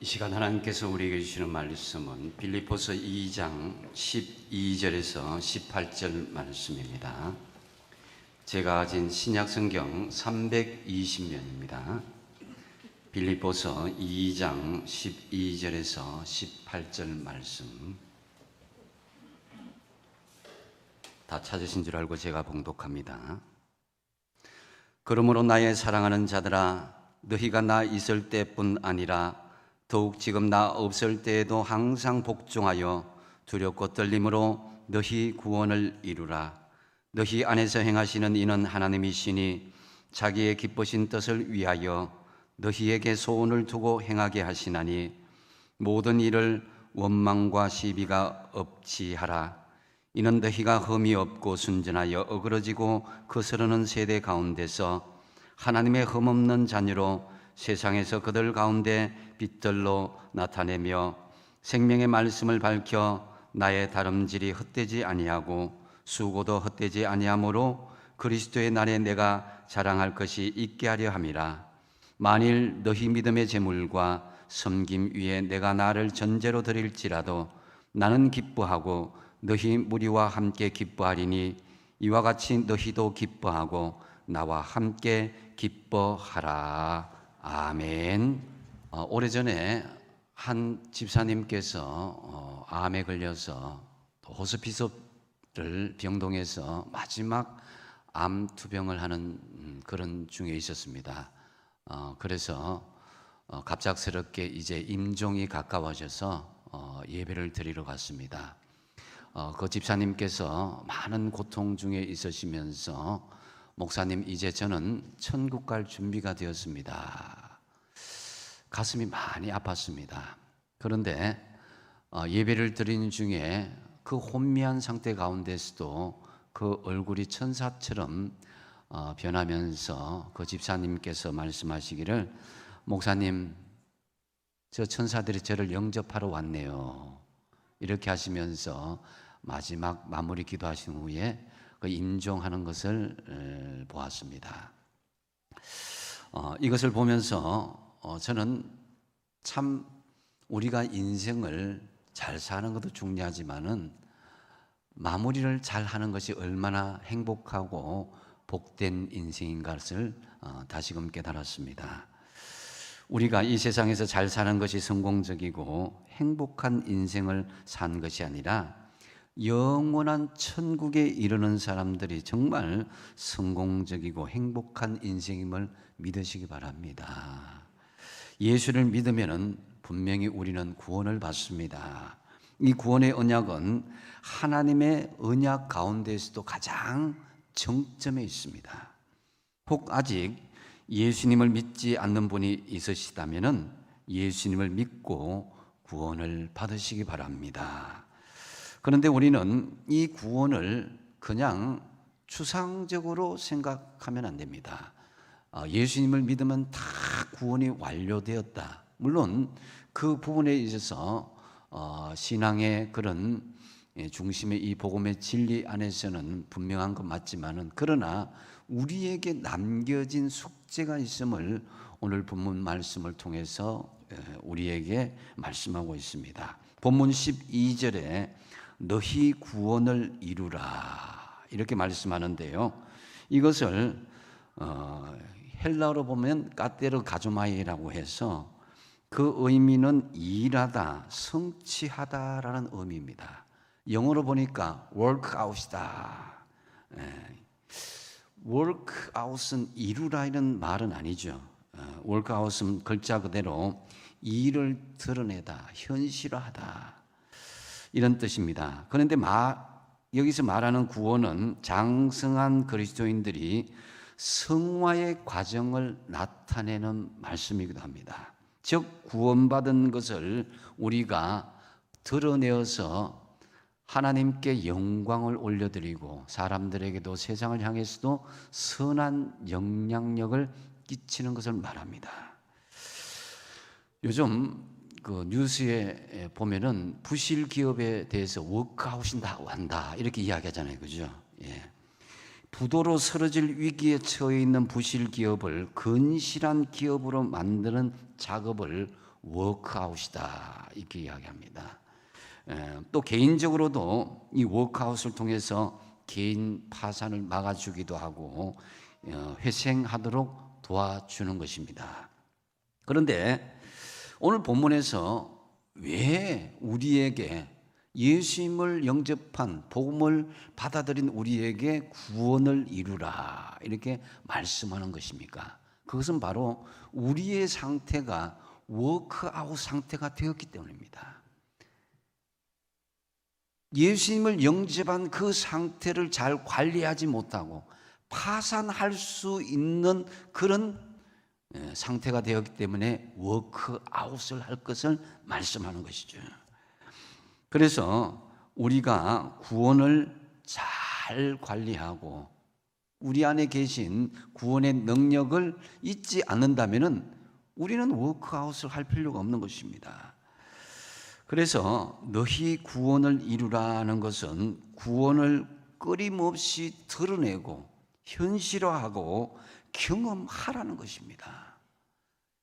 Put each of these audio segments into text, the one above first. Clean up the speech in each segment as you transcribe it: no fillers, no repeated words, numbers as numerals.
이 시간 하나님께서 우리에게 주시는 말씀은 빌립보서 2장 12절에서 18절 말씀입니다. 제가 가진 신약성경 320면입니다. 빌립보서 2장 12절에서 18절 말씀. 다 찾으신 줄 알고 제가 봉독합니다. 그러므로 나의 사랑하는 자들아, 너희가 나 있을 때뿐 아니라 더욱 지금 나 없을 때에도 항상 복종하여 두렵고 떨림으로 너희 구원을 이루라. 너희 안에서 행하시는 이는 하나님이시니 자기의 기쁘신 뜻을 위하여 너희에게 소원을 두고 행하게 하시나니 모든 일을 원망과 시비가 없이 하라. 이는 너희가 흠이 없고 순전하여 어그러지고 거스르는 세대 가운데서 하나님의 흠없는 자녀로 세상에서 그들 가운데 빛들로 나타내며 생명의 말씀을 밝혀 나의 다름질이 헛되지 아니하고 수고도 헛되지 아니하므로 그리스도의 날에 내가 자랑할 것이 있게 하려 함이라. 만일 너희 믿음의 제물과 섬김 위에 내가 나를 전제로 드릴지라도 나는 기뻐하고 너희 무리와 함께 기뻐하리니 이와 같이 너희도 기뻐하고 나와 함께 기뻐하라. 아멘. 오래전에 한 집사님께서 암에 걸려서 호스피스를 병동에서 마지막 암 투병을 하는 그런 중에 있었습니다. 그래서 갑작스럽게 이제 임종이 가까워져서 예배를 드리러 갔습니다. 그 집사님께서 많은 고통 중에 있으시면서 목사님, 이제 저는 천국 갈 준비가 되었습니다. 가슴이 많이 아팠습니다. 그런데 예배를 드리는 중에 그 혼미한 상태 가운데서도 그 얼굴이 천사처럼 변하면서 그 집사님께서 말씀하시기를, 목사님, 저 천사들이 저를 영접하러 왔네요. 이렇게 하시면서 마지막 마무리 기도하신 후에 그 임종하는 것을 보았습니다. 이것을 보면서 저는 참 우리가 인생을 잘 사는 것도 중요하지만은 마무리를 잘 하는 것이 얼마나 행복하고 복된 인생인 것을 다시금 깨달았습니다. 우리가 이 세상에서 잘 사는 것이 성공적이고 행복한 인생을 산 것이 아니라 영원한 천국에 이르는 사람들이 정말 성공적이고 행복한 인생임을 믿으시기 바랍니다. 예수를 믿으면 분명히 우리는 구원을 받습니다. 이 구원의 언약은 하나님의 언약 가운데에서도 가장 정점에 있습니다. 혹 아직 예수님을 믿지 않는 분이 있으시다면 예수님을 믿고 구원을 받으시기 바랍니다. 그런데 우리는 이 구원을 그냥 추상적으로 생각하면 안 됩니다. 예수님을 믿으면 다 구원이 완료되었다. 물론 그 부분에 있어서 신앙의 그런 중심의 이 복음의 진리 안에서는 분명한 것 맞지만은, 그러나 우리에게 남겨진 숙제가 있음을 오늘 본문 말씀을 통해서 우리에게 말씀하고 있습니다. 본문 12절에 너희 구원을 이루라 이렇게 말씀하는데요, 이것을 헬라어로 보면 까테르 가조마이라고 해서 그 의미는 일하다, 성취하다라는 의미입니다. 영어로 보니까 workout이다. workout은 이루라 이런 말은 아니죠. workout은 글자 그대로 일을 드러내다, 현실화하다 이런 뜻입니다. 그런데 여기서 말하는 구원은 장성한 그리스도인들이 성화의 과정을 나타내는 말씀이기도 합니다. 즉 구원받은 것을 우리가 드러내어서 하나님께 영광을 올려드리고 사람들에게도 세상을 향해서도 선한 영향력을 끼치는 것을 말합니다. 요즘 그 뉴스에 보면은 부실 기업에 대해서 워크아웃인다 한다 이렇게 이야기하잖아요, 그죠? 예. 부도로 쓰러질 위기에 처해 있는 부실 기업을 근실한 기업으로 만드는 작업을 워크아웃이다 이렇게 이야기합니다. 또 개인적으로도 이 워크아웃을 통해서 개인 파산을 막아주기도 하고 회생하도록 도와주는 것입니다. 그런데 오늘 본문에서 왜 우리에게 예수님을 영접한 복음을 받아들인 우리에게 구원을 이루라 이렇게 말씀하는 것입니까? 그것은 바로 우리의 상태가 워크아웃 상태가 되었기 때문입니다. 예수님을 영접한 그 상태를 잘 관리하지 못하고 파산할 수 있는 그런 상태가 되었기 때문에 워크아웃을 할 것을 말씀하는 것이죠. 그래서 우리가 구원을 잘 관리하고 우리 안에 계신 구원의 능력을 잊지 않는다면 우리는 워크아웃을 할 필요가 없는 것입니다. 그래서 너희 구원을 이루라는 것은 구원을 끊임없이 드러내고 현실화하고 경험하라는 것입니다.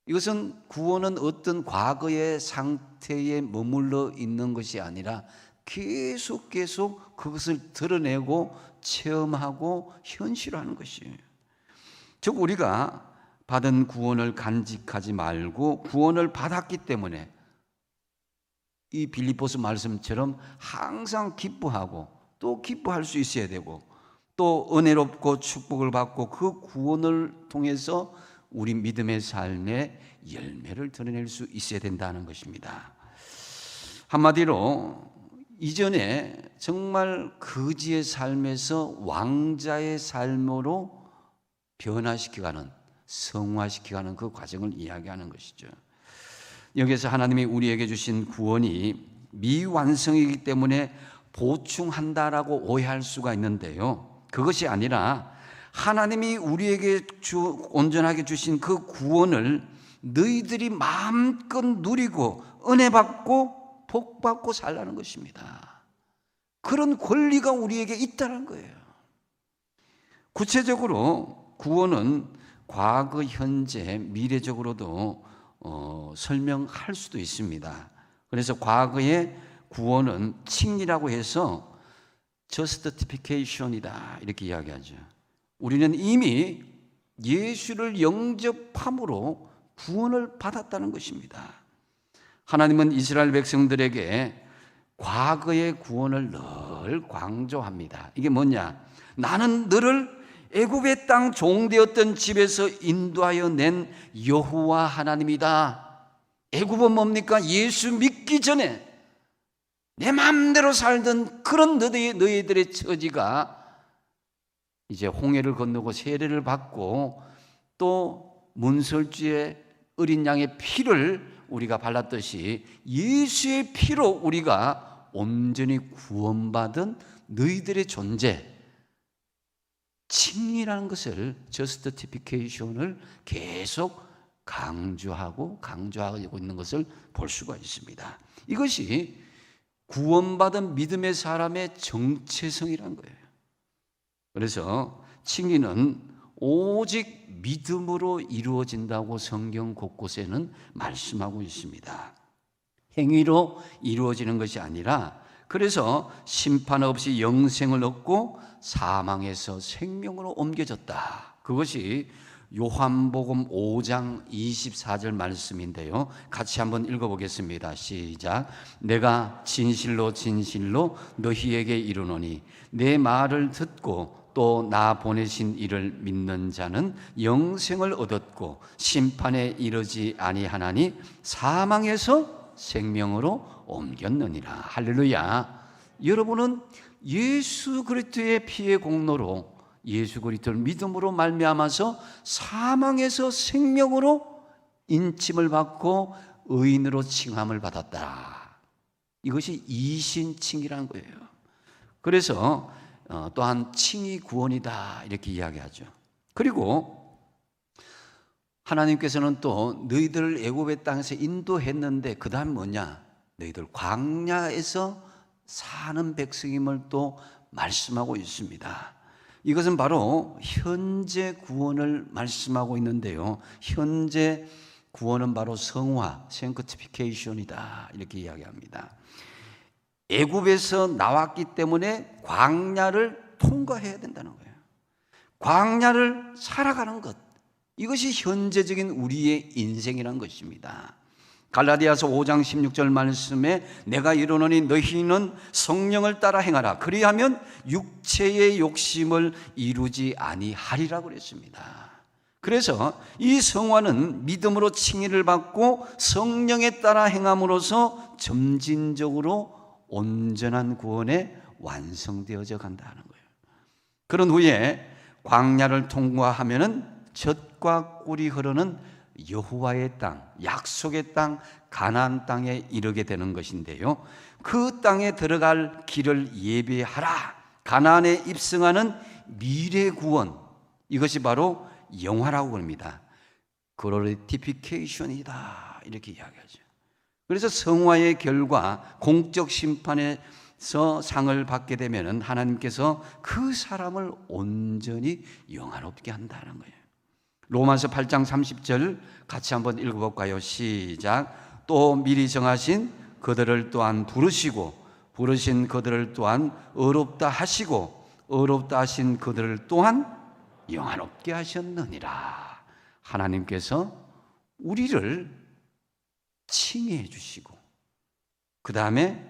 이것은 구원은 어떤 과거의 상태에 머물러 있는 것이 아니라 계속 그것을 드러내고 체험하고 현실화하는 것이에요. 즉 우리가 받은 구원을 간직하지 말고 구원을 받았기 때문에 이 빌립보서 말씀처럼 항상 기뻐하고 또 기뻐할 수 있어야 되고 또 은혜롭고 축복을 받고 그 구원을 통해서 우리 믿음의 삶에 열매를 드러낼 수 있어야 된다는 것입니다. 한마디로 이전에 정말 거지의 삶에서 왕자의 삶으로 변화시켜가는 성화시켜가는 그 과정을 이야기하는 것이죠. 여기서 하나님이 우리에게 주신 구원이 미완성이기 때문에 보충한다라고 오해할 수가 있는데요, 그것이 아니라 하나님이 우리에게 온전하게 주신 그 구원을 너희들이 마음껏 누리고 은혜 받고 복 받고 살라는 것입니다. 그런 권리가 우리에게 있다는 거예요. 구체적으로 구원은 과거, 현재, 미래적으로도 설명할 수도 있습니다. 그래서 과거의 구원은 칭의라고 해서 justification이다 이렇게 이야기하죠. 우리는 이미 예수를 영접함으로 구원을 받았다는 것입니다. 하나님은 이스라엘 백성들에게 과거의 구원을 늘 강조합니다. 이게 뭐냐? 나는 너를 애굽의 땅 종되었던 집에서 인도하여 낸 여호와 하나님이다. 애굽은 뭡니까? 예수 믿기 전에 내 마음대로 살던 그런 너희들의 처지가 이제 홍해를 건너고 세례를 받고 또 문설주의 어린 양의 피를 우리가 발랐듯이 예수의 피로 우리가 온전히 구원받은 너희들의 존재, 칭의라는 것을 justification을 계속 강조하고 있는 것을 볼 수가 있습니다. 이것이 구원받은 믿음의 사람의 정체성이라는 거예요. 그래서 칭의는 오직 믿음으로 이루어진다고 성경 곳곳에는 말씀하고 있습니다. 행위로 이루어지는 것이 아니라, 그래서 심판 없이 영생을 얻고 사망에서 생명으로 옮겨졌다. 그것이 요한복음 5장 24절 말씀인데요, 같이 한번 읽어보겠습니다. 시작. 내가 진실로 너희에게 이르노니 내 말을 듣고 또 나 보내신 이를 믿는 자는 영생을 얻었고 심판에 이르지 아니하나니 사망에서 생명으로 옮겼느니라. 할렐루야. 여러분은 예수 그리스도의 피의 공로로 예수 그리스도를 믿음으로 말미암아서 사망에서 생명으로 인침을 받고 의인으로 칭함을 받았다. 이것이 이신칭이라는 거예요. 그래서 또한 칭의 구원이다 이렇게 이야기하죠. 그리고 하나님께서는 또 너희들을 애굽의 땅에서 인도했는데 그 다음 뭐냐? 너희들 광야에서 사는 백성임을 또 말씀하고 있습니다. 이것은 바로 현재 구원을 말씀하고 있는데요, 현재 구원은 바로 성화, sanctification이다 이렇게 이야기합니다. 애굽에서 나왔기 때문에 광야를 통과해야 된다는 거예요. 광야를 살아가는 것, 이것이 현재적인 우리의 인생이라는 것입니다. 갈라디아서 5장 16절 말씀에 내가 이르노니 너희는 성령을 따라 행하라 그리하면 육체의 욕심을 이루지 아니하리라고 그랬습니다. 그래서 이 성화는 믿음으로 칭의를 받고 성령에 따라 행함으로써 점진적으로 온전한 구원에 완성되어져 간다는 거예요. 그런 후에 광야를 통과하면은 젖과 꿀이 흐르는 여호와의 땅, 약속의 땅, 가나안 땅에 이르게 되는 것인데요. 그 땅에 들어갈 길을 예비하라. 가나안에 입성하는 미래 구원, 이것이 바로 영화라고 합니다. 글로리피케이션이다 이렇게 이야기하죠. 그래서 성화의 결과 공적 심판에서 상을 받게 되면은 하나님께서 그 사람을 온전히 영화롭게 한다는 거예요. 로마서 8장 30절 같이 한번 읽어볼까요? 시작. 또 미리 정하신 그들을 또한 부르시고 부르신 그들을 또한 의롭다 하시고 의롭다 하신 그들을 또한 영화롭게 하셨느니라. 하나님께서 우리를 칭의해 주시고 그 다음에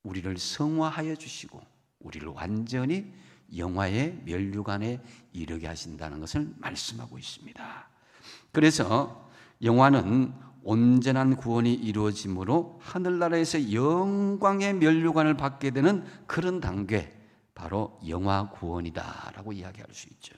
우리를 성화하여 주시고 우리를 완전히 영화의 면류관에 이르게 하신다는 것을 말씀하고 있습니다. 그래서 영화는 온전한 구원이 이루어지므로 하늘나라에서 영광의 면류관을 받게 되는 그런 단계, 바로 영화 구원이다라고 이야기할 수 있죠.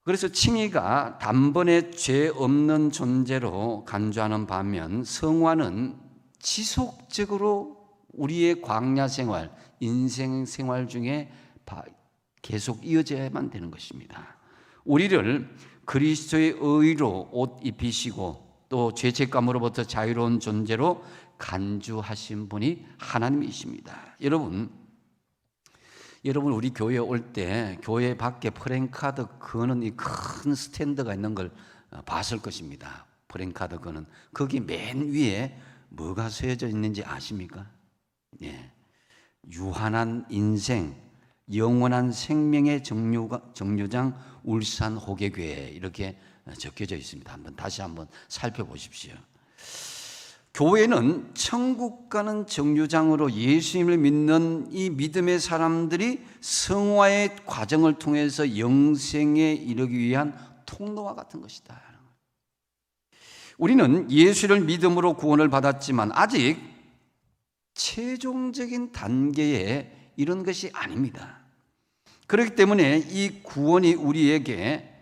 그래서 칭의가 단번에 죄 없는 존재로 간주하는 반면 성화는 지속적으로 우리의 광야 생활, 인생 생활 중에 계속 이어져야만 되는 것입니다. 우리를 그리스도의 의로 옷 입히시고 또 죄책감으로부터 자유로운 존재로 간주하신 분이 하나님이십니다. 여러분 우리 교회에 올 때 교회 밖에 프랭카드 거는 이 큰 스탠드가 있는 걸 봤을 것입니다. 프랭카드 거는 거기 맨 위에 뭐가 쓰여져 있는지 아십니까? 예. 유한한 인생, 영원한 생명의 정류장 울산 호계교회 이렇게 적혀져 있습니다. 다시 한번 살펴보십시오. 교회는 천국 가는 정류장으로 예수님을 믿는 이 믿음의 사람들이 성화의 과정을 통해서 영생에 이르기 위한 통로와 같은 것이다. 우리는 예수를 믿음으로 구원을 받았지만 아직 최종적인 단계에 이런 것이 아닙니다. 그렇기 때문에 이 구원이 우리에게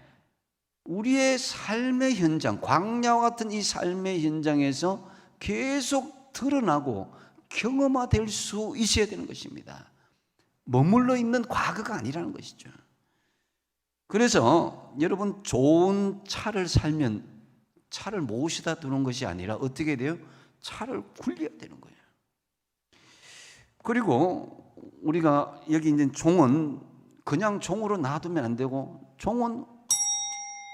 우리의 삶의 현장, 광야와 같은 이 삶의 현장에서 계속 드러나고 경험화될 수 있어야 되는 것입니다. 머물러 있는 과거가 아니라는 것이죠. 그래서 여러분 좋은 차를 살면 차를 모시다 두는 것이 아니라 어떻게 돼요? 차를 굴려야 되는 거예요. 그리고 우리가 여기 있는 종은 그냥 종으로 놔두면 안 되고 종은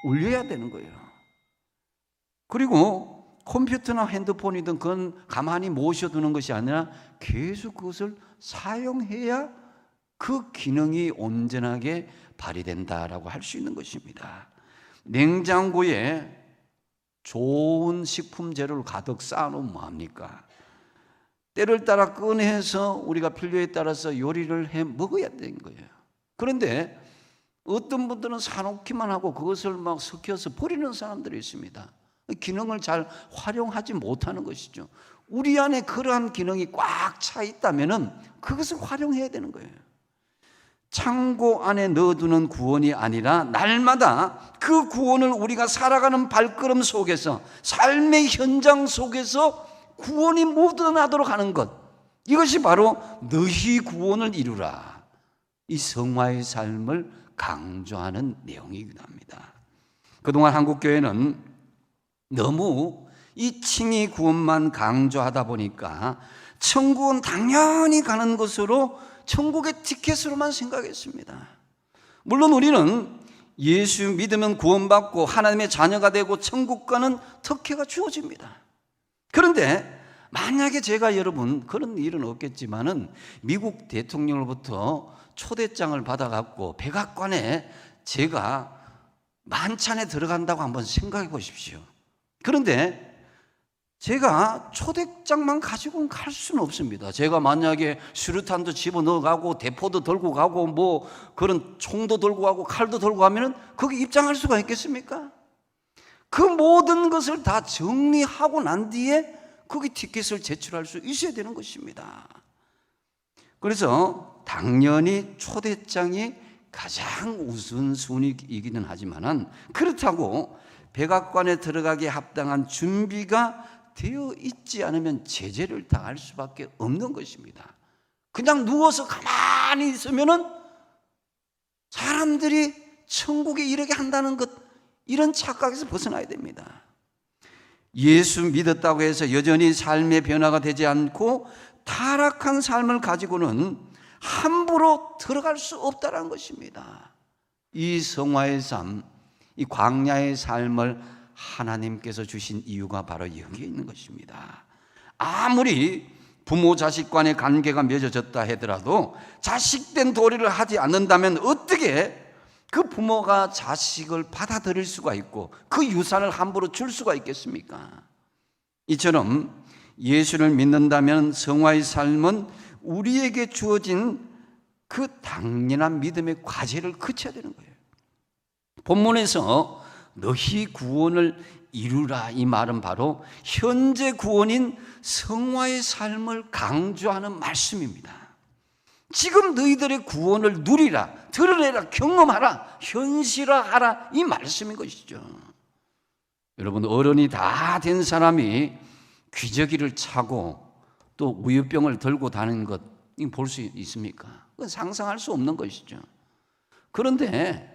울려야 되는 거예요. 그리고 컴퓨터나 핸드폰이든 그건 가만히 모셔두는 것이 아니라 계속 그것을 사용해야 그 기능이 온전하게 발휘된다라고 할 수 있는 것입니다. 냉장고에 좋은 식품 재료를 가득 쌓아놓으면 뭐합니까? 때를 따라 꺼내서 우리가 필요에 따라서 요리를 해 먹어야 되는 거예요. 그런데 어떤 분들은 사놓기만 하고 그것을 막 섞여서 버리는 사람들이 있습니다. 기능을 잘 활용하지 못하는 것이죠. 우리 안에 그러한 기능이 꽉 차 있다면 그것을 활용해야 되는 거예요. 창고 안에 넣어두는 구원이 아니라 날마다 그 구원을 우리가 살아가는 발걸음 속에서, 삶의 현장 속에서 구원이 묻어나도록 하는 것, 이것이 바로 너희 구원을 이루라, 이 성화의 삶을 강조하는 내용이기도 합니다. 그동안 한국교회는 너무 이 칭의 구원만 강조하다 보니까 천국은 당연히 가는 것으로 천국의 티켓으로만 생각했습니다. 물론 우리는 예수 믿으면 구원받고 하나님의 자녀가 되고 천국 가는 특혜가 주어집니다. 그런데 만약에 제가 여러분 그런 일은 없겠지만은 미국 대통령으로부터 초대장을 받아갖고 백악관에 제가 만찬에 들어간다고 한번 생각해 보십시오. 그런데 제가 초대장만 가지고는 갈 수는 없습니다. 제가 만약에 수류탄도 집어넣어가고 대포도 들고 가고 뭐 그런 총도 들고 가고 칼도 들고 가면은 거기 입장할 수가 있겠습니까? 그 모든 것을 다 정리하고 난 뒤에 거기 티켓을 제출할 수 있어야 되는 것입니다. 그래서 당연히 초대장이 가장 우선순위이기는 하지만은 그렇다고 백악관에 들어가기에 합당한 준비가 되어 있지 않으면 제재를 당할 수밖에 없는 것입니다. 그냥 누워서 가만히 있으면은 사람들이 천국에 이르게 한다는 것, 이런 착각에서 벗어나야 됩니다. 예수 믿었다고 해서 여전히 삶의 변화가 되지 않고 타락한 삶을 가지고는 함부로 들어갈 수 없다는 것입니다. 이 성화의 삶, 이 광야의 삶을 하나님께서 주신 이유가 바로 여기에 있는 것입니다. 아무리 부모 자식 간의 관계가 맺어졌다 하더라도 자식된 도리를 하지 않는다면 어떻게 그 부모가 자식을 받아들일 수가 있고 그 유산을 함부로 줄 수가 있겠습니까? 이처럼 예수를 믿는다면 성화의 삶은 우리에게 주어진 그 당연한 믿음의 과제를 그쳐야 되는 거예요. 본문에서 너희 구원을 이루라, 이 말은 바로 현재 구원인 성화의 삶을 강조하는 말씀입니다. 지금 너희들의 구원을 누리라, 들으라, 경험하라, 현실화하라, 이 말씀인 것이죠. 여러분, 어른이 다 된 사람이 기저귀를 차고 또 우유병을 들고 다니는 것 볼 수 있습니까? 그건 상상할 수 없는 것이죠. 그런데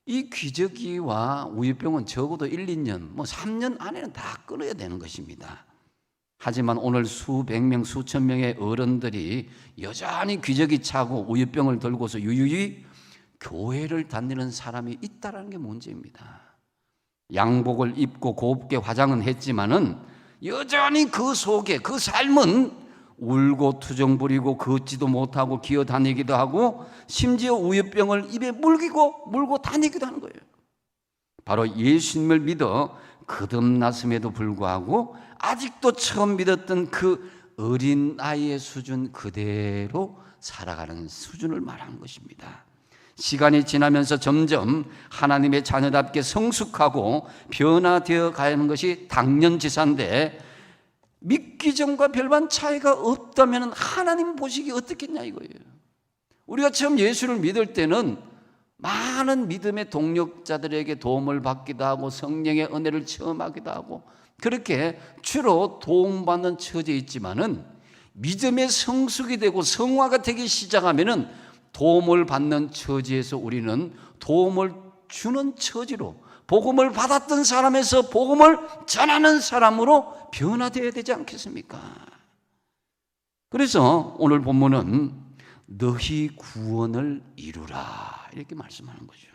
이 기저귀와 우유병은 적어도 1, 2년, 3년 안에는 다 끊어야 되는 것입니다. 하지만 오늘 수백 명, 수천 명의 어른들이 여전히 기저귀 차고 우유병을 들고서 유유히 교회를 다니는 사람이 있다는 게 문제입니다. 양복을 입고 곱게 화장은 했지만은 여전히 그 속에 그 삶은 울고 투정 부리고 걷지도 못하고 기어다니기도 하고 심지어 우유병을 입에 물고 다니기도 하는 거예요. 바로 예수님을 믿어 거듭났음에도 불구하고 아직도 처음 믿었던 그 어린아이의 수준 그대로 살아가는 수준을 말하는 것입니다. 시간이 지나면서 점점 하나님의 자녀답게 성숙하고 변화되어 가는 것이 당연지사인데 믿기 전과 별반 차이가 없다면 하나님 보시기 어떻겠냐 이거예요. 우리가 처음 예수를 믿을 때는 많은 믿음의 동력자들에게 도움을 받기도 하고 성령의 은혜를 체험하기도 하고 그렇게 주로 도움받는 처지에 있지만은 믿음의 성숙이 되고 성화가 되기 시작하면은 도움을 받는 처지에서 우리는 도움을 주는 처지로 복음을 받았던 사람에서 복음을 전하는 사람으로 변화되어야 되지 않겠습니까? 그래서 오늘 본문은 너희 구원을 이루라 이렇게 말씀하는 거죠.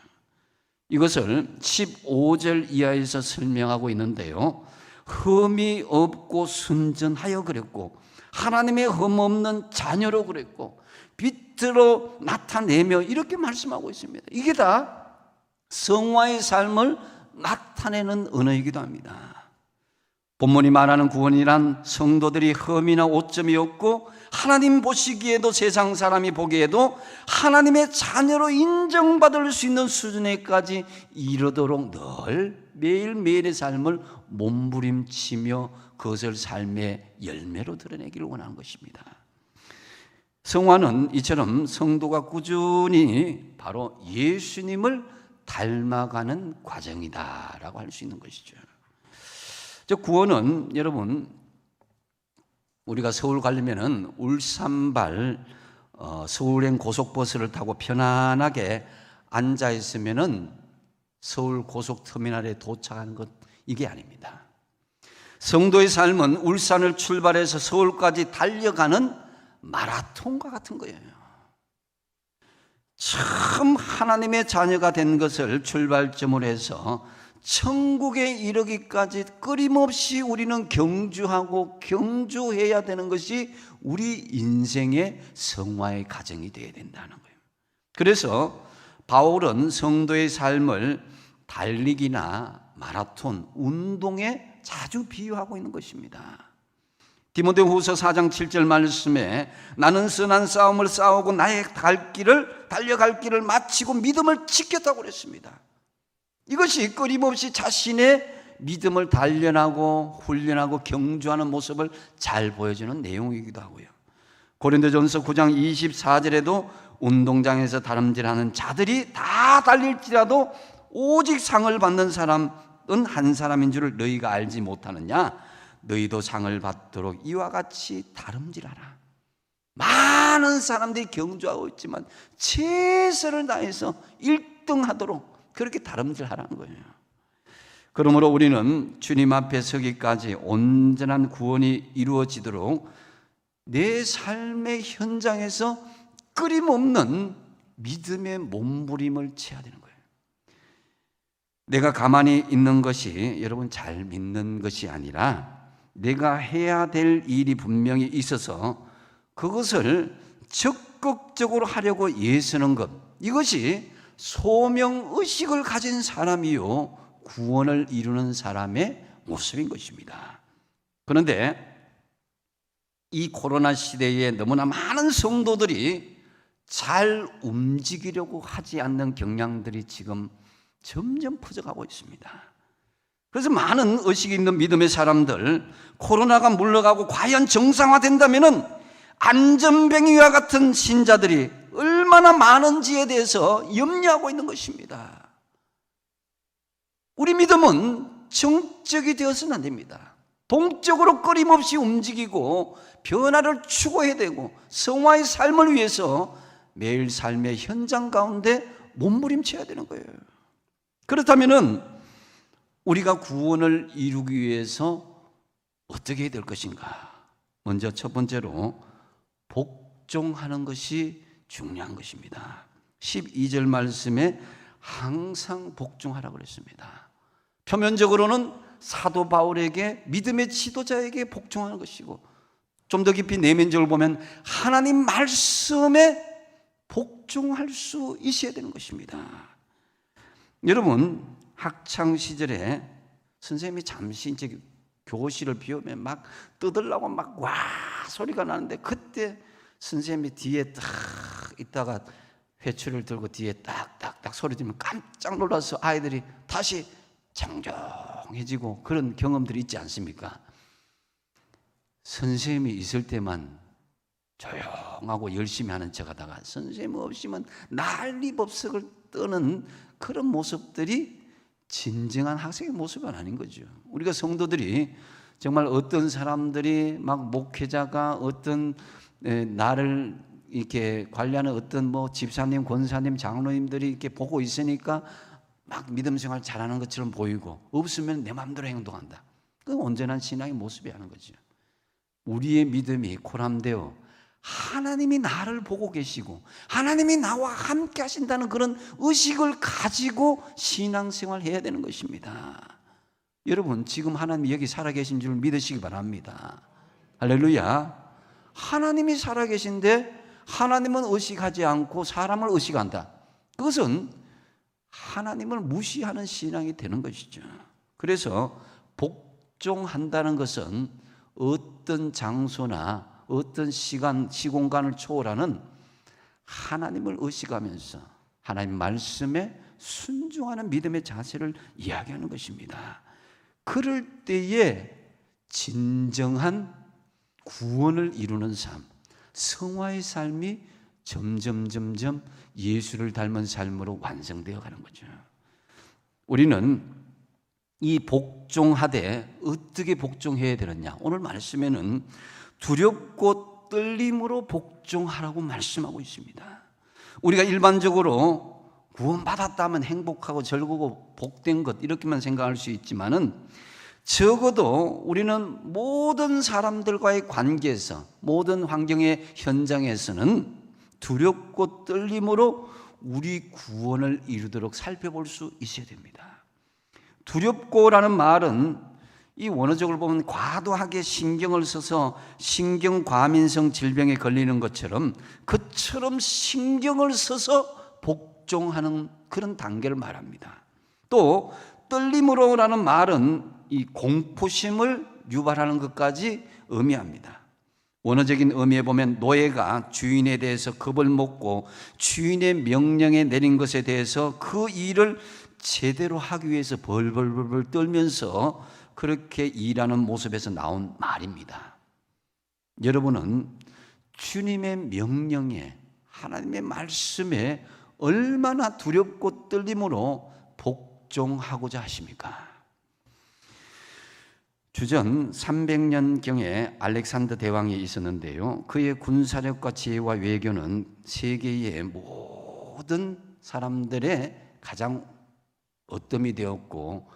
이것을 15절 이하에서 설명하고 있는데요. 흠이 없고 순전하여 그랬고 하나님의 흠 없는 자녀로 그랬고 빛으로 나타내며 이렇게 말씀하고 있습니다. 이게 다 성화의 삶을 나타내는 언어이기도 합니다. 본문이 말하는 구원이란 성도들이 흠이나 오점이 없고 하나님 보시기에도 세상 사람이 보기에도 하나님의 자녀로 인정받을 수 있는 수준에까지 이르도록 늘 매일매일의 삶을 몸부림치며 그것을 삶의 열매로 드러내기를 원하는 것입니다. 성화는 이처럼 성도가 꾸준히 바로 예수님을 닮아가는 과정이다라고 할 수 있는 것이죠. 구원은 여러분 우리가 서울 가려면은 울산발 서울행 고속버스를 타고 편안하게 앉아 있으면은 서울 고속터미널에 도착하는 것 이게 아닙니다. 성도의 삶은 울산을 출발해서 서울까지 달려가는 마라톤과 같은 거예요. 참 하나님의 자녀가 된 것을 출발점으로 해서 천국에 이르기까지 끊임없이 우리는 경주하고 경주해야 되는 것이 우리 인생의 성화의 과정이 되어야 된다는 거예요. 그래서 바울은 성도의 삶을 달리기나 마라톤, 운동에 자주 비유하고 있는 것입니다. 디모데후서 4장 7절 말씀에 나는 선한 싸움을 싸우고 나의 달려갈 길을 마치고 믿음을 지켰다고 그랬습니다. 이것이 끊임없이 자신의 믿음을 단련하고 훈련하고 경주하는 모습을 잘 보여주는 내용이기도 하고요. 고린도전서 9장 24절에도 운동장에서 다름질하는 자들이 다 달릴지라도 오직 상을 받는 사람은 한 사람인 줄을 너희가 알지 못하느냐? 너희도 상을 받도록 이와 같이 다름질하라. 많은 사람들이 경주하고 있지만 최선을 다해서 1등하도록 그렇게 다름질하라는 거예요. 그러므로 우리는 주님 앞에 서기까지 온전한 구원이 이루어지도록 내 삶의 현장에서 끊임없는 믿음의 몸부림을 취해야 되는 거예요. 내가 가만히 있는 것이 여러분 잘 믿는 것이 아니라 내가 해야 될 일이 분명히 있어서 그것을 적극적으로 하려고 애쓰는 것, 이것이 소명의식을 가진 사람이요 구원을 이루는 사람의 모습인 것입니다. 그런데 이 코로나 시대에 너무나 많은 성도들이 잘 움직이려고 하지 않는 경향들이 지금 점점 퍼져가고 있습니다. 그래서 많은 의식이 있는 믿음의 사람들, 코로나가 물러가고 과연 정상화된다면 안전뱅이와 같은 신자들이 얼마나 많은지에 대해서 염려하고 있는 것입니다. 우리 믿음은 정적이 되어서는 안 됩니다. 동적으로 끊임없이 움직이고 변화를 추구해야 되고 성화의 삶을 위해서 매일 삶의 현장 가운데 몸부림쳐야 되는 거예요. 그렇다면 우리가 구원을 이루기 위해서 어떻게 해야 될 것인가? 먼저 첫 번째로 복종하는 것이 중요한 것입니다. 12절 말씀에 항상 복종하라고 그랬습니다. 표면적으로는 사도 바울에게 믿음의 지도자에게 복종하는 것이고 좀 더 깊이 내면적으로 보면 하나님 말씀에 복종할 수 있어야 되는 것입니다. 여러분 학창 시절에 선생님이 잠시 이제 교실을 비우면 막 떠들라고 막 와 소리가 나는데 그때 선생님이 뒤에 딱 있다가 회초리를 들고 뒤에 딱딱딱 소리 들으면 깜짝 놀라서 아이들이 다시 청정해지고 그런 경험들이 있지 않습니까? 선생님이 있을 때만 조용하고 열심히 하는 척 하다가 선생님 없이면 난리법석을 떠는 그런 모습들이 진정한 학생의 모습은 아닌 거죠. 우리가 성도들이 정말 어떤 사람들이 막 목회자가 어떤 나를 이렇게 관리하는 어떤 뭐 집사님, 권사님, 장로님들이 이렇게 보고 있으니까 막 믿음 생활 잘하는 것처럼 보이고 없으면 내 마음대로 행동한다. 그건 온전한 신앙의 모습이 하는 거죠. 우리의 믿음이 코람되어 하나님이 나를 보고 계시고 하나님이 나와 함께 하신다는 그런 의식을 가지고 신앙생활 해야 되는 것입니다. 여러분 지금 하나님이 여기 살아계신 줄 믿으시기 바랍니다. 할렐루야. 하나님이 살아계신데 하나님은 의식하지 않고 사람을 의식한다. 그것은 하나님을 무시하는 신앙이 되는 것이죠. 그래서 복종한다는 것은 어떤 장소나 어떤 시공간을 초월하는 하나님을 의식하면서 하나님 말씀에 순종하는 믿음의 자세를 이야기하는 것입니다. 그럴 때에 진정한 구원을 이루는 삶, 성화의 삶이 점점 예수를 닮은 삶으로 완성되어 가는 거죠. 우리는 이 복종하되 어떻게 복종해야 되느냐? 오늘 말씀에는 두렵고 떨림으로 복종하라고 말씀하고 있습니다. 우리가 일반적으로 구원받았다면 행복하고 즐거우고 복된 것 이렇게만 생각할 수 있지만은 적어도 우리는 모든 사람들과의 관계에서 모든 환경의 현장에서는 두렵고 떨림으로 우리 구원을 이루도록 살펴볼 수 있어야 됩니다. 두렵고라는 말은 이 원어적으로 보면 과도하게 신경을 써서 신경과민성 질병에 걸리는 것처럼 그처럼 신경을 써서 복종하는 그런 단계를 말합니다. 또 떨림으로라는 말은 이 공포심을 유발하는 것까지 의미합니다. 원어적인 의미에 보면 노예가 주인에 대해서 겁을 먹고 주인의 명령에 내린 것에 대해서 그 일을 제대로 하기 위해서 벌벌벌 떨면서 그렇게 일하는 모습에서 나온 말입니다. 여러분은 주님의 명령에, 하나님의 말씀에 얼마나 두렵고 떨림으로 복종하고자 하십니까? 주전 300년경에 알렉산더 대왕이 있었는데요, 그의 군사력과 지혜와 외교는 세계의 모든 사람들의 가장 어뜸이 되었고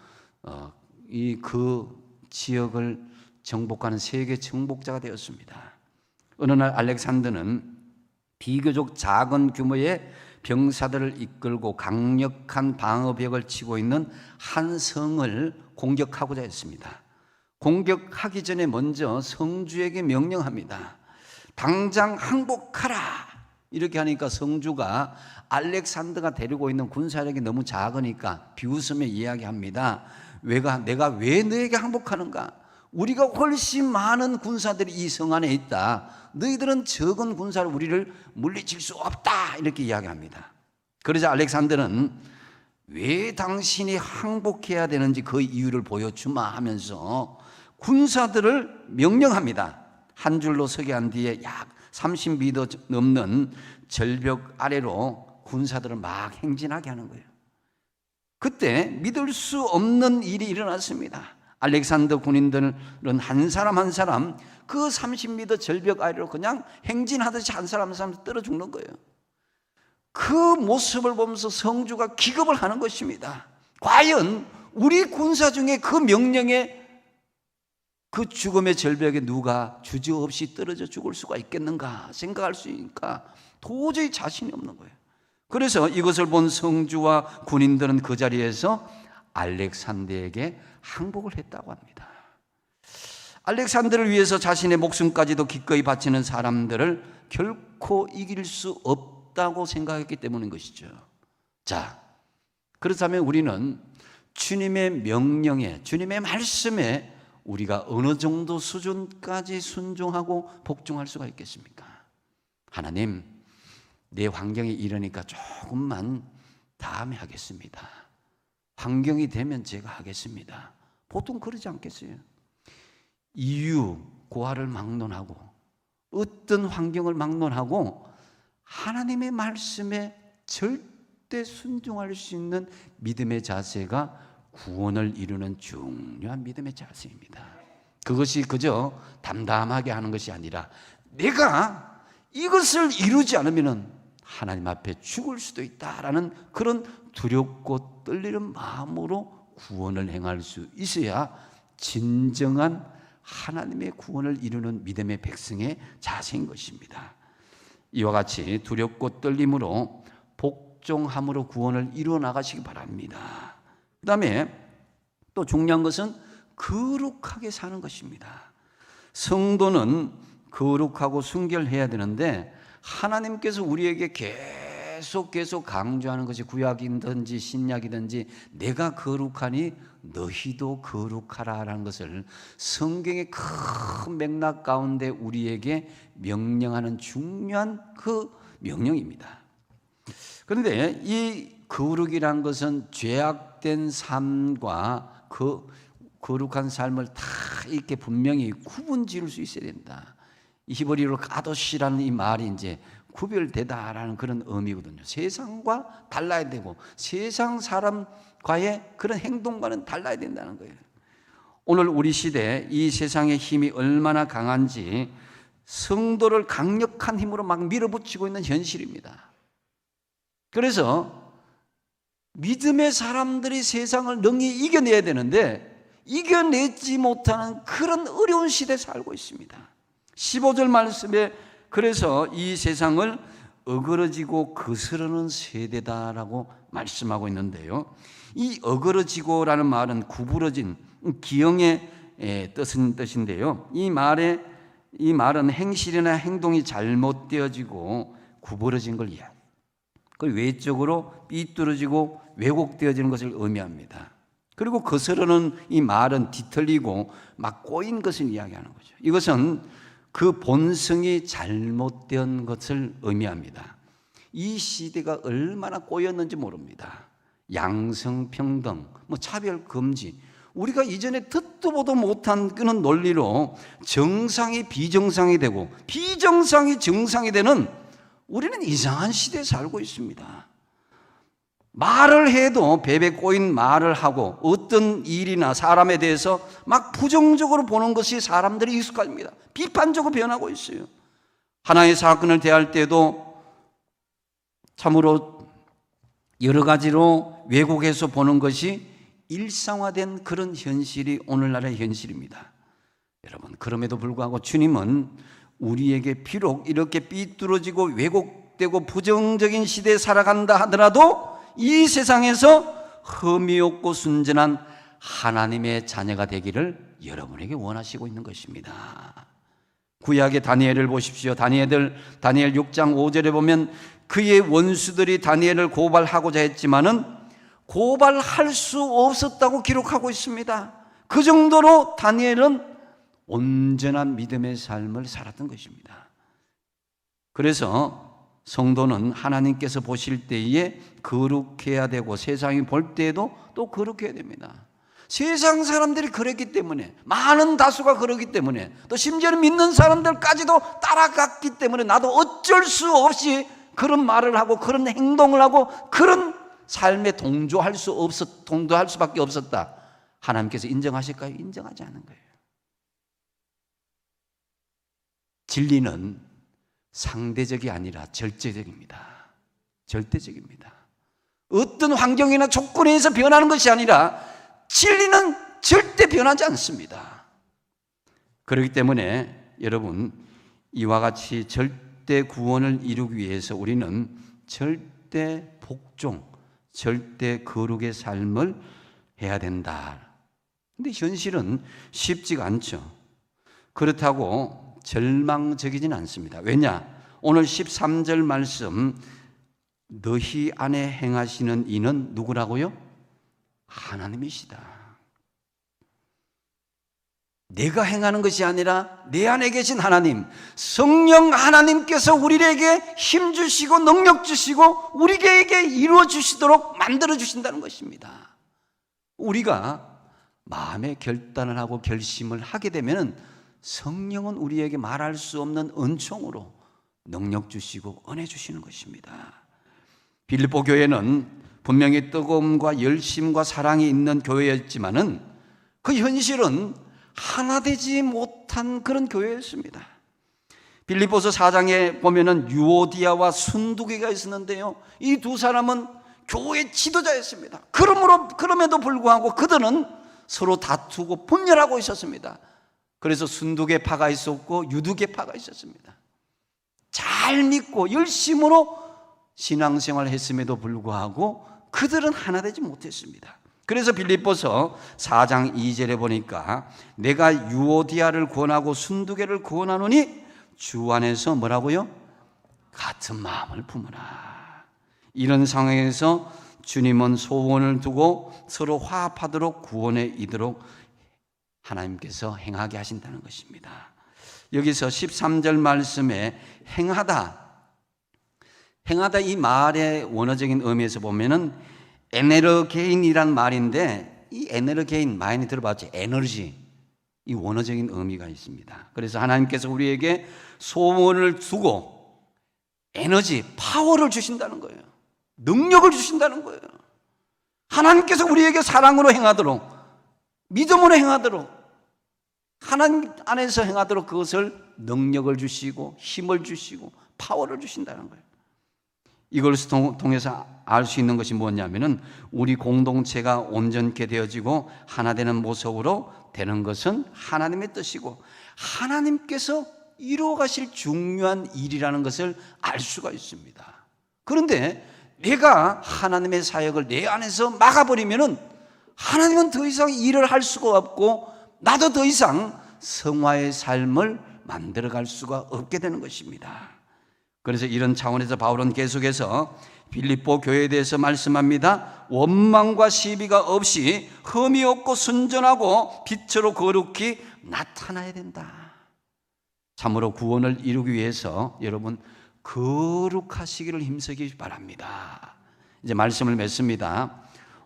그 지역을 정복하는 세계 정복자가 되었습니다. 어느 날 알렉산더는 비교적 작은 규모의 병사들을 이끌고 강력한 방어벽을 치고 있는 한 성을 공격하고자 했습니다. 공격하기 전에 먼저 성주에게 명령합니다. 당장 항복하라! 이렇게 하니까 성주가 알렉산더가 데리고 있는 군사력이 너무 작으니까 비웃으며 이야기합니다. 내가 왜 너에게 항복하는가? 우리가 훨씬 많은 군사들이 이 성 안에 있다. 너희들은 적은 군사로 우리를 물리칠 수 없다. 이렇게 이야기합니다. 그러자 알렉산더는 왜 당신이 항복해야 되는지 그 이유를 보여주마 하면서 군사들을 명령합니다. 한 줄로 서게 한 뒤에 약 30m 넘는 절벽 아래로 군사들을 막 행진하게 하는 거예요. 그때 믿을 수 없는 일이 일어났습니다. 알렉산더 군인들은 한 사람 한 사람 그 30m 절벽 아래로 그냥 행진하듯이 한 사람 한 사람 떨어 죽는 거예요. 그 모습을 보면서 성주가 기겁을 하는 것입니다. 과연 우리 군사 중에 그 명령에 그 죽음의 절벽에 누가 주저없이 떨어져 죽을 수가 있겠는가 생각할 수 있으니까 도저히 자신이 없는 거예요. 그래서 이것을 본 성주와 군인들은 그 자리에서 알렉산더에게 항복을 했다고 합니다. 알렉산더를 위해서 자신의 목숨까지도 기꺼이 바치는 사람들을 결코 이길 수 없다고 생각했기 때문인 것이죠. 자, 그렇다면 우리는 주님의 명령에, 주님의 말씀에 우리가 어느 정도 수준까지 순종하고 복종할 수가 있겠습니까? 하나님, 내 환경이 이러니까 조금만 다음에 하겠습니다. 환경이 되면 제가 하겠습니다. 보통 그러지 않겠어요? 이유, 고하를 막론하고 어떤 환경을 막론하고 하나님의 말씀에 절대 순종할 수 있는 믿음의 자세가 구원을 이루는 중요한 믿음의 자세입니다. 그것이 그저 담담하게 하는 것이 아니라 내가 이것을 이루지 않으면 하나님 앞에 죽을 수도 있다라는 그런 두렵고 떨리는 마음으로 구원을 행할 수 있어야 진정한 하나님의 구원을 이루는 믿음의 백성의 자세인 것입니다. 이와 같이 두렵고 떨림으로 복종함으로 구원을 이루어 나가시기 바랍니다. 그 다음에 또 중요한 것은 거룩하게 사는 것입니다. 성도는 거룩하고 순결해야 되는데 하나님께서 우리에게 계속 강조하는 것이 구약이든지 신약이든지 내가 거룩하니 너희도 거룩하라라는 것을 성경의 큰 맥락 가운데 우리에게 명령하는 중요한 그 명령입니다. 그런데 이 거룩이란 것은 죄악된 삶과 그 거룩한 삶을 다 이렇게 분명히 구분 지을 수 있어야 된다. 히브리어로 가도시라는 이 말이 이제 구별되다라는 그런 의미거든요. 세상과 달라야 되고 세상 사람과의 그런 행동과는 달라야 된다는 거예요. 오늘 우리 시대에 이 세상의 힘이 얼마나 강한지 성도를 강력한 힘으로 막 밀어붙이고 있는 현실입니다. 그래서 믿음의 사람들이 세상을 능히 이겨내야 되는데 이겨내지 못하는 그런 어려운 시대에 살고 있습니다. 15절 말씀에 그래서 이 세상을 어그러지고 거스르는 세대다라고 말씀하고 있는데요. 이 어그러지고라는 말은 구부러진 기형의 뜻인데요. 이 말은 행실이나 행동이 잘못되어지고 구부러진 걸 이야기해요. 그 외적으로 삐뚤어지고 왜곡되어지는 것을 의미합니다. 그리고 거스르는 이 말은 뒤틀리고 막 꼬인 것을 이야기하는 거죠. 이것은 그 본성이 잘못된 것을 의미합니다. 이 시대가 얼마나 꼬였는지 모릅니다. 양성평등, 차별금지, 우리가 이전에 듣도 보도 못한 그런 논리로 정상이 비정상이 되고 비정상이 정상이 되는, 우리는 이상한 시대에 살고 있습니다. 말을 해도 베베 꼬인 말을 하고 어떤 일이나 사람에 대해서 막 부정적으로 보는 것이 사람들이 익숙합니다. 비판적으로 변하고 있어요. 하나의 사건을 대할 때도 참으로 여러 가지로 왜곡해서 보는 것이 일상화된 그런 현실이 오늘날의 현실입니다. 여러분, 그럼에도 불구하고 주님은 우리에게 비록 이렇게 삐뚤어지고 왜곡되고 부정적인 시대에 살아간다 하더라도 이 세상에서 흠이 없고 순전한 하나님의 자녀가 되기를 여러분에게 원하시고 있는 것입니다. 구약의 다니엘을 보십시오. 다니엘 6장 5절에 보면 그의 원수들이 다니엘을 고발하고자 했지만은 고발할 수 없었다고 기록하고 있습니다. 그 정도로 다니엘은 온전한 믿음의 삶을 살았던 것입니다. 그래서 성도는 하나님께서 보실 때에 거룩해야 되고 세상이 볼 때에도 또 거룩해야 됩니다. 세상 사람들이 그랬기 때문에, 많은 다수가 그러기 때문에, 또 심지어는 믿는 사람들까지도 따라갔기 때문에 나도 어쩔 수 없이 그런 말을 하고 그런 행동을 하고 그런 삶에 동조할 수밖에 없었다. 하나님께서 인정하실까요? 인정하지 않은 거예요. 진리는 상대적이 아니라 절대적입니다. 절대적입니다. 어떤 환경이나 조건에 의해서 변하는 것이 아니라 진리는 절대 변하지 않습니다. 그렇기 때문에 여러분, 이와 같이 절대 구원을 이루기 위해서 우리는 절대 복종, 절대 거룩의 삶을 해야 된다. 근데 현실은 쉽지가 않죠. 그렇다고 절망적이진 않습니다. 왜냐? 오늘 13절 말씀, 너희 안에 행하시는 이는 누구라고요? 하나님이시다. 내가 행하는 것이 아니라 내 안에 계신 하나님, 성령 하나님께서 우리에게 힘 주시고 능력 주시고 우리에게 이루어 주시도록 만들어 주신다는 것입니다. 우리가 마음의 결단을 하고 결심을 하게 되면 성령은 우리에게 말할 수 없는 은총으로 능력 주시고 은혜 주시는 것입니다. 빌립보 교회는 분명히 뜨거움과 열심과 사랑이 있는 교회였지만은 그 현실은 하나 되지 못한 그런 교회였습니다. 빌립보서 4장에 보면은 유오디아와 순두계가 있었는데요, 이 두 사람은 교회 지도자였습니다. 그럼에도 불구하고 그들은 서로 다투고 분열하고 있었습니다. 그래서 순두계파가 있었고 유두계파가 있었습니다. 잘 믿고 열심으로 신앙생활을 했음에도 불구하고 그들은 하나 되지 못했습니다. 그래서 빌립보서 4장 2절에 보니까 내가 유오디아를 구원하고 순두계를 구원하노니 주 안에서 뭐라고요? 같은 마음을 품으라. 이런 상황에서 주님은 소원을 두고 서로 화합하도록 구원에 이르도록 하나님께서 행하게 하신다는 것입니다. 여기서 13절 말씀에 행하다 이 말의 원어적인 의미에서 보면은 에네르게인이란 말인데, 이 에네르게인 많이 들어봤죠? 에너지, 이 원어적인 의미가 있습니다. 그래서 하나님께서 우리에게 소원을 두고 에너지, 파워를 주신다는 거예요. 능력을 주신다는 거예요. 하나님께서 우리에게 사랑으로 행하도록, 믿음으로 행하도록, 하나님 안에서 행하도록 그것을 능력을 주시고 힘을 주시고 파워를 주신다는 거예요. 이걸 통해서 알 수 있는 것이 뭐냐면은 우리 공동체가 온전케 되어지고 하나 되는 모습으로 되는 것은 하나님의 뜻이고 하나님께서 이루어 가실 중요한 일이라는 것을 알 수가 있습니다. 그런데 내가 하나님의 사역을 내 안에서 막아버리면은 하나님은 더 이상 일을 할 수가 없고 나도 더 이상 성화의 삶을 만들어갈 수가 없게 되는 것입니다. 그래서 이런 차원에서 바울은 계속해서 빌립보 교회에 대해서 말씀합니다. 원망과 시비가 없이 흠이 없고 순전하고 빛으로 거룩히 나타나야 된다. 참으로 구원을 이루기 위해서 여러분 거룩하시기를 힘쓰기 바랍니다. 이제 말씀을 맺습니다.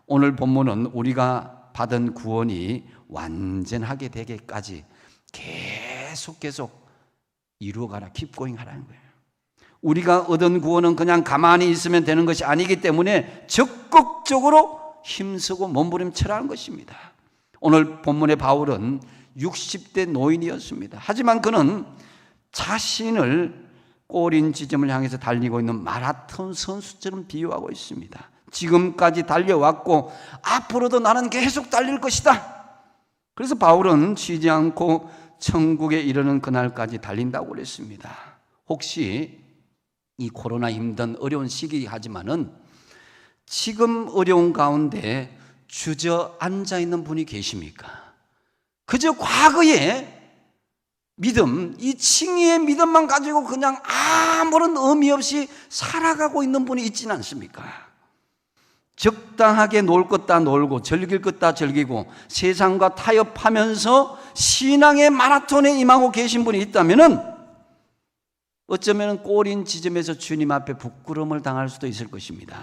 오늘 본문은 우리가 받은 구원이 완전하게 되기까지 계속 이루어가라, keep going 하라는 거예요. 우리가 얻은 구원은 그냥 가만히 있으면 되는 것이 아니기 때문에 적극적으로 힘쓰고 몸부림쳐라는 것입니다. 오늘 본문의 바울은 60대 노인이었습니다. 하지만 그는 자신을 꼬린 지점을 향해서 달리고 있는 마라톤 선수처럼 비유하고 있습니다. 지금까지 달려왔고 앞으로도 나는 계속 달릴 것이다. 그래서 바울은 쉬지 않고 천국에 이르는 그날까지 달린다고 그랬습니다. 혹시 이 코로나 힘든 어려운 시기하지만은 지금 어려운 가운데 주저앉아 있는 분이 계십니까? 그저 과거의 믿음, 이 칭의의 믿음만 가지고 그냥 아무런 의미 없이 살아가고 있는 분이 있지는 않습니까? 적당하게 놀 것 다 놀고 즐길 것 다 즐기고 세상과 타협하면서 신앙의 마라톤에 임하고 계신 분이 있다면은 어쩌면 꼬린 지점에서 주님 앞에 부끄러움을 당할 수도 있을 것입니다.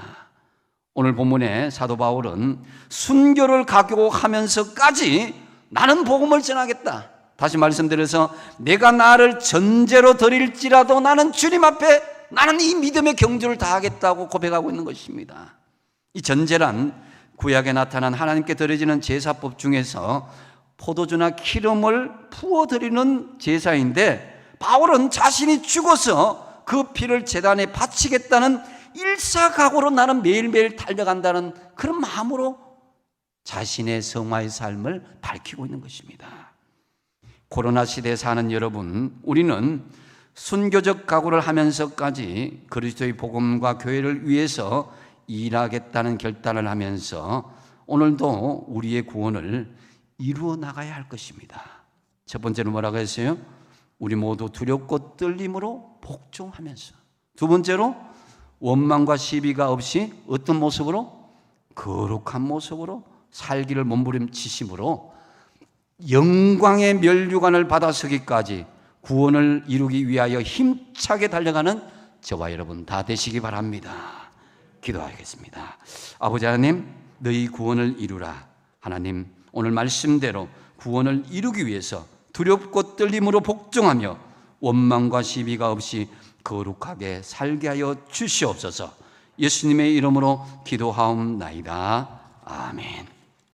오늘 본문에 사도 바울은 순교를 각오하면서까지 나는 복음을 전하겠다. 다시 말씀드려서 내가 나를 전제로 드릴지라도 나는 주님 앞에 나는 이 믿음의 경주를 다하겠다고 고백하고 있는 것입니다. 이 전제란 구약에 나타난 하나님께 드려지는 제사법 중에서 포도주나 기름을 부어드리는 제사인데 바울은 자신이 죽어서 그 피를 제단에 바치겠다는 일사각오로 나는 매일매일 달려간다는 그런 마음으로 자신의 성화의 삶을 밝히고 있는 것입니다. 코로나 시대에 사는 여러분, 우리는 순교적 각오를 하면서까지 그리스도의 복음과 교회를 위해서 일하겠다는 결단을 하면서 오늘도 우리의 구원을 이루어 나가야 할 것입니다. 첫 번째로 뭐라고 했어요? 우리 모두 두렵고 떨림으로 복종하면서. 두 번째로 원망과 시비가 없이 어떤 모습으로? 거룩한 모습으로 살기를 몸부림치심으로 영광의 면류관을 받아서기까지 구원을 이루기 위하여 힘차게 달려가는 저와 여러분 다 되시기 바랍니다. 기도하겠습니다. 아버지 하나님, 너희 구원을 이루라. 하나님, 오늘 말씀대로 구원을 이루기 위해서 두렵고 떨림으로 복종하며 원망과 시비가 없이 거룩하게 살게 하여 주시옵소서. 예수님의 이름으로 기도하옵나이다. 아멘.